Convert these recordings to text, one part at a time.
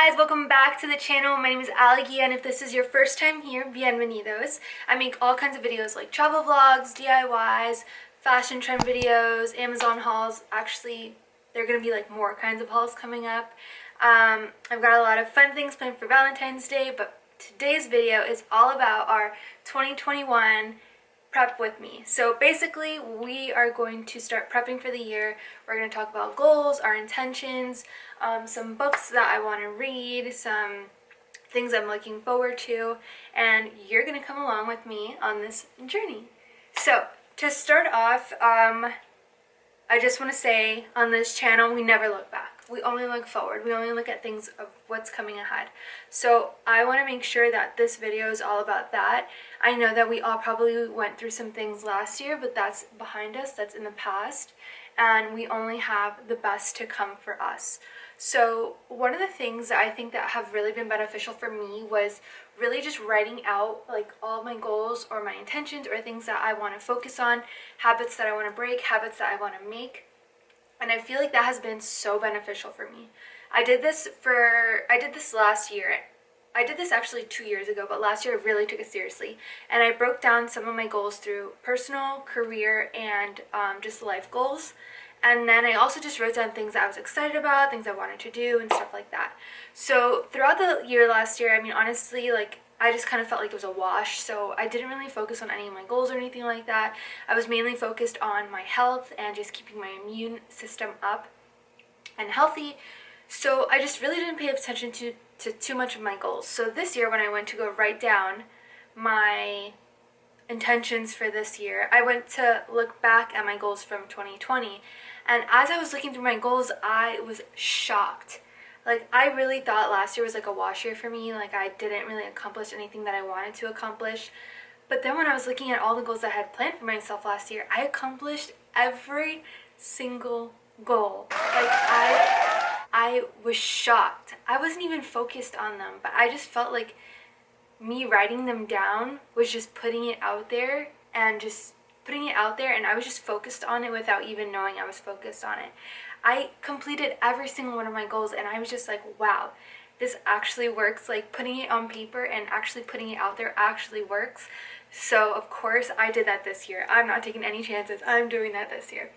guys, welcome back to the channel. My name is Alyguia, and if this is your first time here, bienvenidos. I make all kinds of videos like travel vlogs, DIYs, fashion trend videos, Amazon hauls. Actually, there are going to be like more kinds of hauls coming up. I've got a lot of fun things planned for Valentine's Day, but today's video is all about our 2021 prep with me. So basically, we are going to start prepping for the year. We're going to talk about goals, our intentions, some books that I want to read, some things I'm looking forward to, and you're going to come along with me on this journey. So to start off, I just want to say on this channel, we never look back. We only look forward. We only look at things of what's coming ahead. So I want to make sure that this video is all about that. I know that we all probably went through some things last year, but that's behind us. That's in the past. And we only have the best to come for us. So one of the things that I think that have really been beneficial for me was really just writing out like all my goals or my intentions or things that I want to focus on, habits that I want to break, habits that I want to make. And I feel like that has been so beneficial for me. I did this last year. I did this actually 2 years ago, but last year I really took it seriously. And I broke down some of my goals through personal, career, and just life goals. And then I also just wrote down things that I was excited about, things I wanted to do, and stuff like that. So throughout the year last year, I mean, honestly, like, I just kind of felt like it was a wash. So I didn't really focus on any of my goals or anything like that. I was mainly focused on my health and just keeping my immune system up and healthy. So I just really didn't pay attention to too much of my goals. So this year when I went to go write down my intentions for this year, I went to look back at my goals from 2020. And as I was looking through my goals, I was shocked. Like, I really thought last year was like a wash year for me. Like, I didn't really accomplish anything that I wanted to accomplish. But then when I was looking at all the goals I had planned for myself last year, I accomplished every single goal. Like, I was shocked. I wasn't even focused on them, but I just felt like me writing them down was just putting it out there and I was just focused on it without even knowing I was focused on it. I completed every single one of my goals and I was just like, wow, this actually works. Like, putting it on paper and actually putting it out there actually works. So of course I did that this year. I'm not taking any chances. I'm doing that this year.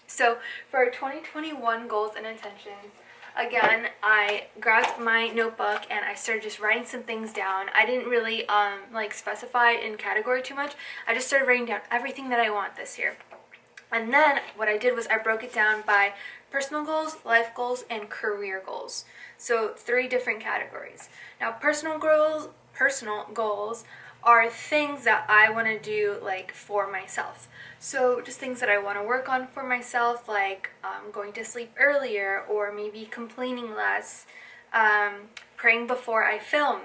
So for our 2021 goals and intentions, again, I grabbed my notebook and I started just writing some things down. I didn't really like specify in category too much. I just started writing down everything that I want this year. And then what I did was I broke it down by personal goals, life goals, and career goals. So 3 different categories. Now, personal goals are things that I want to do like for myself. So just things that I want to work on for myself, like going to sleep earlier, or maybe complaining less, praying before I film,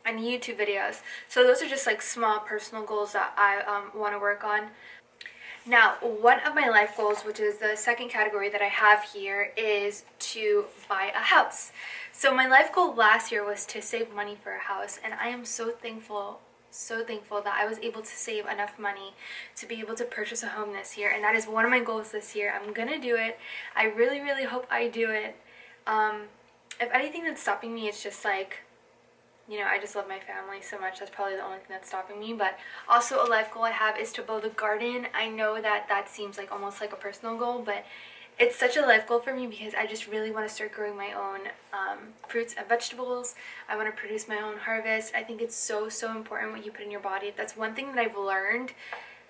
and YouTube videos. So those are just like small personal goals that I want to work on. Now, one of my life goals, which is the second category that I have here, is to buy a house. So my life goal last year was to save money for a house, and I am so thankful that I was able to save enough money to be able to purchase a home this year, and that is one of my goals this year. I'm gonna do it. I really, really hope I do it. If anything that's stopping me, it's just like, you know, I just love my family so much. That's probably the only thing that's stopping me. But also a life goal I have is to build a garden. I know that seems like almost like a personal goal, but it's such a life goal for me because I just really want to start growing my own fruits and vegetables. I want to produce my own harvest. I think it's so important what you put in your body. That's one thing that I've learned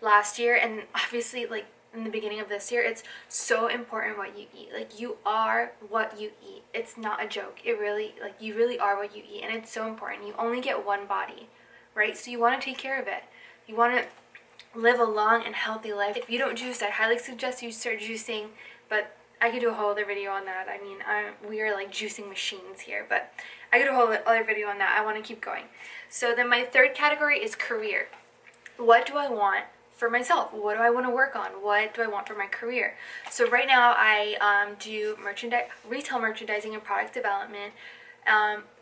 last year, and obviously like in the beginning of this year, it's so important what you eat. Like, you are what you eat. It's not a joke. It really, like, you really are what you eat, and it's so important. You only get one body, right? So you want to take care of it. You want to live a long and healthy life. If you don't juice, I highly suggest you start juicing, but I could do a whole other video on that. I mean, we are like juicing machines here, but I could do a whole other video on that. I want to keep going. So then my third category is career. What do I want for myself? What do I want to work on? What do I want for my career? So right now I do retail merchandising and product development.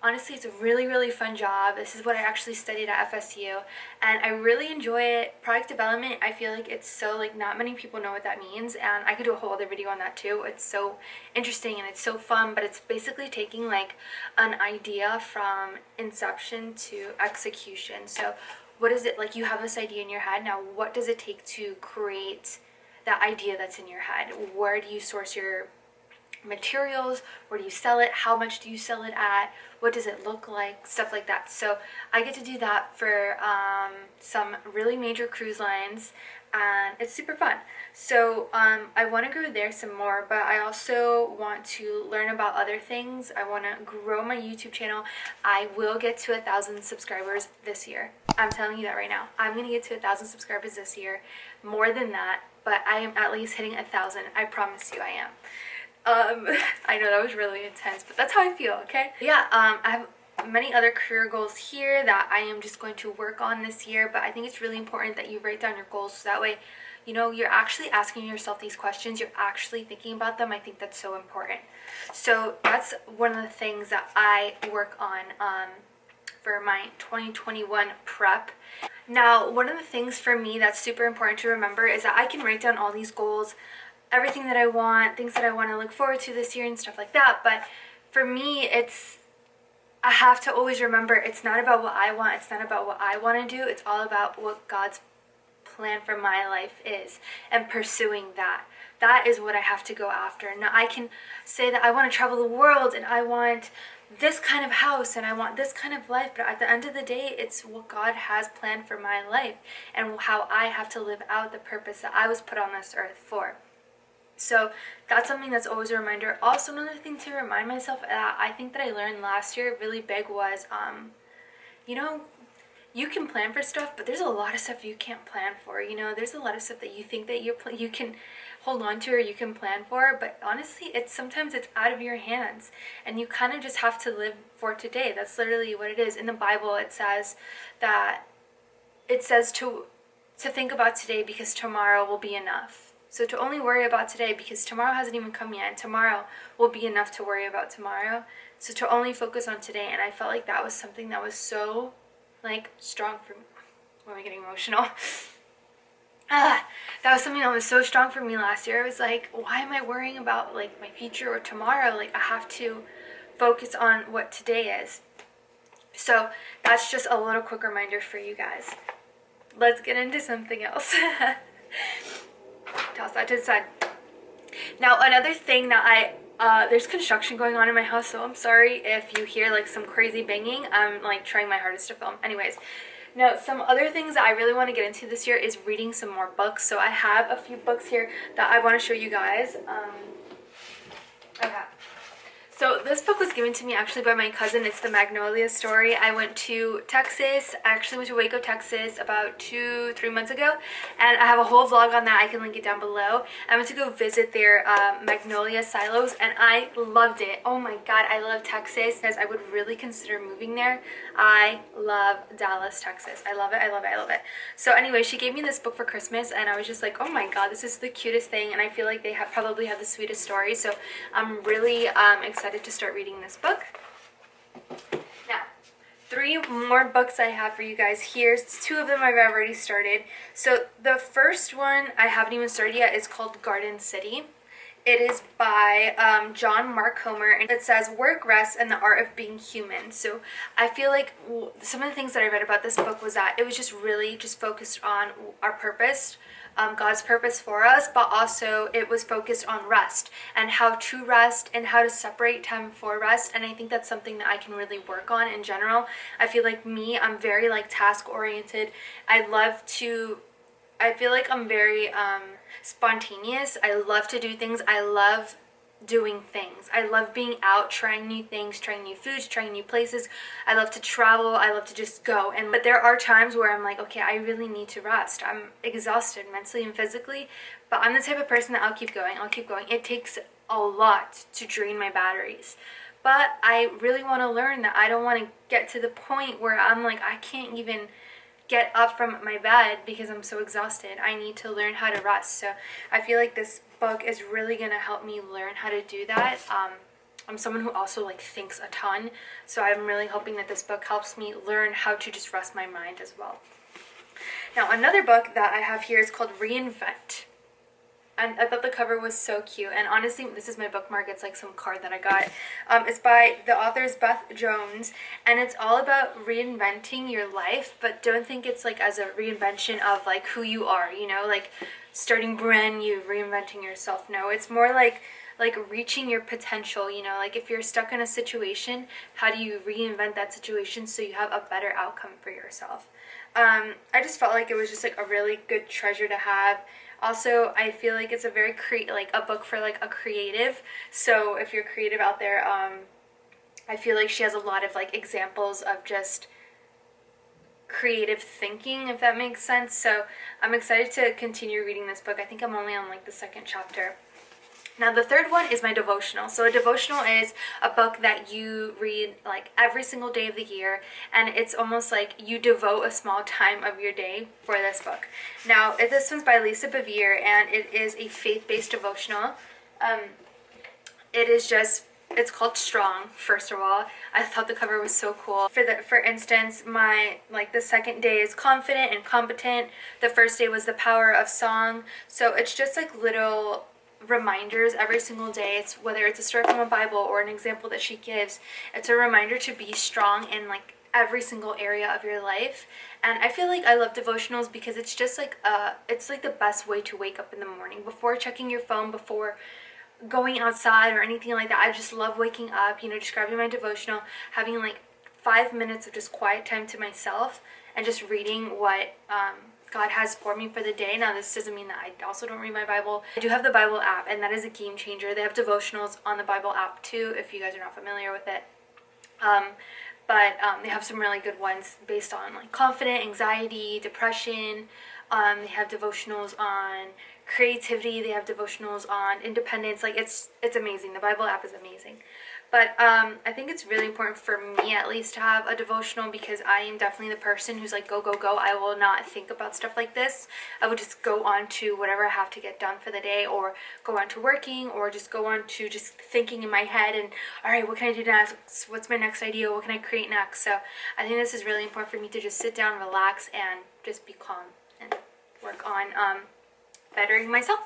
Honestly, it's a really fun job. This is what I actually studied at FSU, and I really enjoy it. Product development, I feel like it's so, like, not many people know what that means, and I could do a whole other video on that too. It's so interesting and it's so fun, but it's basically taking like an idea from inception to execution. So what is it, like, you have this idea in your head, now what does it take to create that idea that's in your head? Where do you source your materials? Where do you sell it? How much do you sell it at? What does it look like? Stuff like that. So I get to do that for some really major cruise lines, and it's super fun. So I want to grow there some more, but I also want to learn about other things. I want to grow my YouTube channel. I will get to 1,000 subscribers this year. I'm telling you that right now. I'm gonna get to 1,000 subscribers this year. More than that, but I am at least hitting 1,000. I promise you I am. I know that was really intense, but that's how I feel, okay? Yeah, I have many other career goals here that I am just going to work on this year, but I think it's really important that you write down your goals so that way, you know, you're actually asking yourself these questions, you're actually thinking about them. I think that's so important. So that's one of the things that I work on for my 2021 prep. Now, one of the things for me that's super important to remember is that I can write down all these goals, everything that I want, things that I want to look forward to this year and stuff like that, but for me, I have to always remember it's not about what I want, it's not about what I want to do, it's all about what God's plan for my life is and pursuing that. That is what I have to go after. Now, I can say that I want to travel the world and I want this kind of house and I want this kind of life, but at the end of the day, it's what God has planned for my life and how I have to live out the purpose that I was put on this earth for. So that's something that's always a reminder. Also, another thing to remind myself that I think that I learned last year really big was, you know, you can plan for stuff, but there's a lot of stuff you can't plan for. You know, there's a lot of stuff that you think that you can hold on to or you can plan for, but honestly, sometimes it's out of your hands, and you kind of just have to live for today. That's literally what it is. In the Bible, it says to think about today because tomorrow will be enough. So to only worry about today because tomorrow hasn't even come yet, and tomorrow will be enough to worry about tomorrow. So to only focus on today, and I felt like that was something that was so, like, strong for me. Why am I getting emotional? That was something that was so strong for me last year. I was like, why am I worrying about, like, my future or tomorrow? Like, I have to focus on what today is. So that's just a little quick reminder for you guys. Let's get into something else. Toss that to the side. Now, another thing that there's construction going on in my house, so I'm sorry if you hear like some crazy banging. I'm like trying my hardest to film. Anyways, now some other things that I really want to get into this year is reading some more books. So I have a few books here that I want to show you guys. Okay. So this book was given to me actually by my cousin. It's the Magnolia Story. I went to Texas. I actually went to Waco, Texas about 2-3 months ago, and I have a whole vlog on that. I can link it down below. I went to go visit their Magnolia silos, and I loved it. Oh my god, I love Texas, because I would really consider moving there. I love Dallas, Texas. I love it, I love it, I love it. So anyway, she gave me this book for Christmas, and I was just like, oh my god, this is the cutest thing, and I feel like they probably have the sweetest story. So I'm really excited to start reading this book. Now, 3 more books I have for you guys here. 2 of them I've already started. So the first one I haven't even started yet is called Garden City. It is by John Mark Comer, and it says work, rest, and the art of being human. So I feel like some of the things that I read about this book was that it was just really just focused on our purpose, God's purpose for us, but also it was focused on rest and how to rest and how to separate time for rest. And I think that's something that I can really work on in general. I feel like I'm very like task oriented. I feel like I'm very spontaneous. I love to do things. I love doing things. I love being out, trying new things, trying new foods, trying new places. I love to travel. I love to just go. But there are times where I'm like, okay, I really need to rest. I'm exhausted mentally and physically, but I'm the type of person that I'll keep going. I'll keep going. It takes a lot to drain my batteries. But I really want to learn that I don't want to get to the point where I'm like, I can't even get up from my bed because I'm so exhausted. I need to learn how to rest. So I feel like this book is really going to help me learn how to do that. I'm someone who also like thinks a ton, so I'm really hoping that this book helps me learn how to just rest my mind as well. Now, another book that I have here is called Reinvent. And I thought the cover was so cute. And honestly, this is my bookmark. It's like some card that I got. It's by the author's Beth Jones. And it's all about reinventing your life. But don't think it's like as a reinvention of like who you are, you know, like starting brand new, reinventing yourself. No, it's more like reaching your potential, you know, like if you're stuck in a situation, how do you reinvent that situation so you have a better outcome for yourself? I just felt like it was just like a really good treasure to have. Also, I feel like it's a very like a book for like a creative. So if you're creative out there, I feel like she has a lot of like examples of just creative thinking, if that makes sense. So I'm excited to continue reading this book. I think I'm only on like the second chapter. Now, the third one is my devotional. So a devotional is a book that you read like every single day of the year, and it's almost like you devote a small time of your day for this book. Now, this one's by Lisa Bevere, and it is a faith-based devotional. It's called Strong, first of all. I thought the cover was so cool. For instance, the second day is confident and competent. The first day was the power of song. So it's just like little reminders every single day. It's whether it's a story from a Bible or an example that she gives, it's a reminder to be strong in like every single area of your life. And I feel like I love devotionals because it's just like it's like the best way to wake up in the morning before checking your phone, before going outside or anything like that. I just love waking up, you know, just grabbing my devotional, having like 5 minutes of just quiet time to myself and just reading what God has for me for the day. Now, this doesn't mean that I also don't read my Bible. I do have the Bible app, and that is a game changer. They have devotionals on the Bible app too, if you guys are not familiar with it. But they have some really good ones based on like confidence, anxiety, depression. They have devotionals on creativity. They have devotionals on independence. Like it's amazing. The Bible app is amazing. But I think it's really important for me at least to have a devotional because I am definitely the person who's like go, go, go. I will not think about stuff like this. I would just go on to whatever I have to get done for the day, or go on to working, or just go on to just thinking in my head and, all right, what can I do next? What's my next idea? What can I create next? So I think this is really important for me to just sit down, relax, and just be calm and work on bettering myself.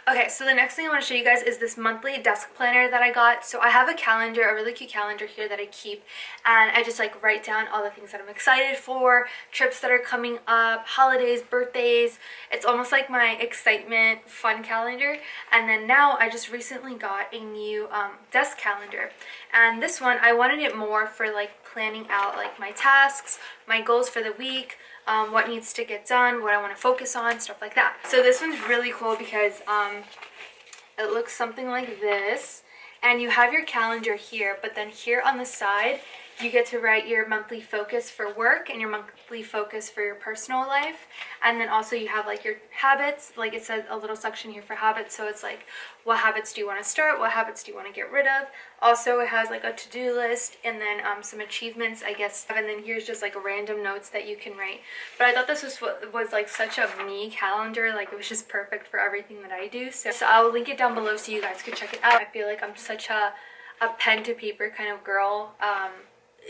Okay, so the next thing I want to show you guys is this monthly desk planner that I got. So I have a calendar, a really cute calendar here that I keep, and I just like write down all the things that I'm excited for, trips that are coming up, holidays, birthdays. It's almost like my excitement fun calendar. And then now I just recently got a new desk calendar, and this one I wanted it more for like planning out like my tasks, my goals for the week, what needs to get done, what I want to focus on, stuff like that. So this one's really cool because it looks something like this, and you have your calendar here, but then here on the side you get to write your monthly focus for work and your monthly focus for your personal life. And then also you have like your habits, like it says a little section here for habits, so it's like what habits do you want to start, what habits do you want to get rid of. Also it has like a to-do list, and then some achievements, I guess, and then here's just like random notes that you can write. But I thought this was like such a me calendar, like it was just perfect for everything that I do. So I'll link it down below so you guys could check it out. I feel like I'm such a pen to paper kind of girl.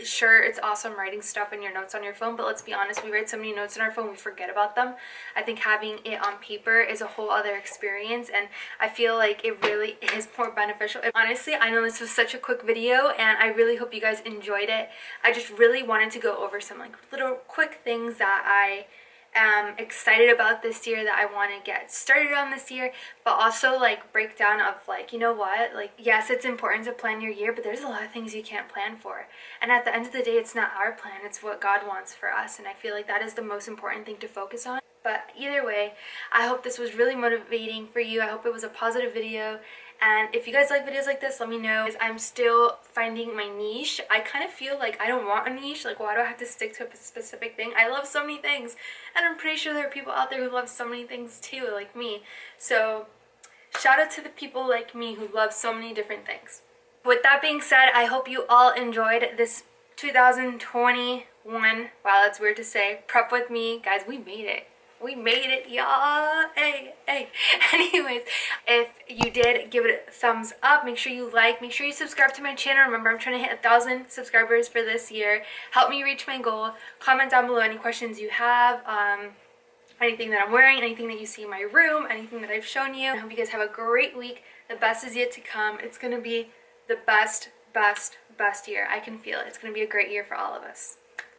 Sure, it's awesome writing stuff in your notes on your phone, but let's be honest, we write so many notes on our phone we forget about them. I think having it on paper is a whole other experience, and I feel like it really is more beneficial. Honestly, I know this was such a quick video, and I really hope you guys enjoyed it. I just really wanted to go over some like little quick things that I am excited about this year, that I want to get started on this year, but also like breakdown of like, you know what, like yes, it's important to plan your year, but there's a lot of things you can't plan for, and at the end of the day it's not our plan, it's what God wants for us, and I feel like that is the most important thing to focus on. But either way, I hope this was really motivating for you. I hope it was a positive video. And if you guys like videos like this, let me know. I'm still finding my niche. I kind of feel like I don't want a niche. Like, why do I have to stick to a specific thing? I love so many things. And I'm pretty sure there are people out there who love so many things too, like me. So shout out to the people like me who love so many different things. With that being said, I hope you all enjoyed this 2021. Wow, that's weird to say. Prep with me. Guys, we made it. We made it, y'all. Hey, hey. Anyways, if you did, give it a thumbs up. Make sure you like. Make sure you subscribe to my channel. Remember, I'm trying to hit 1,000 subscribers for this year. Help me reach my goal. Comment down below any questions you have. Anything that I'm wearing, anything that you see in my room, anything that I've shown you. I hope you guys have a great week. The best is yet to come. It's going to be the best year. I can feel it. It's going to be a great year for all of us.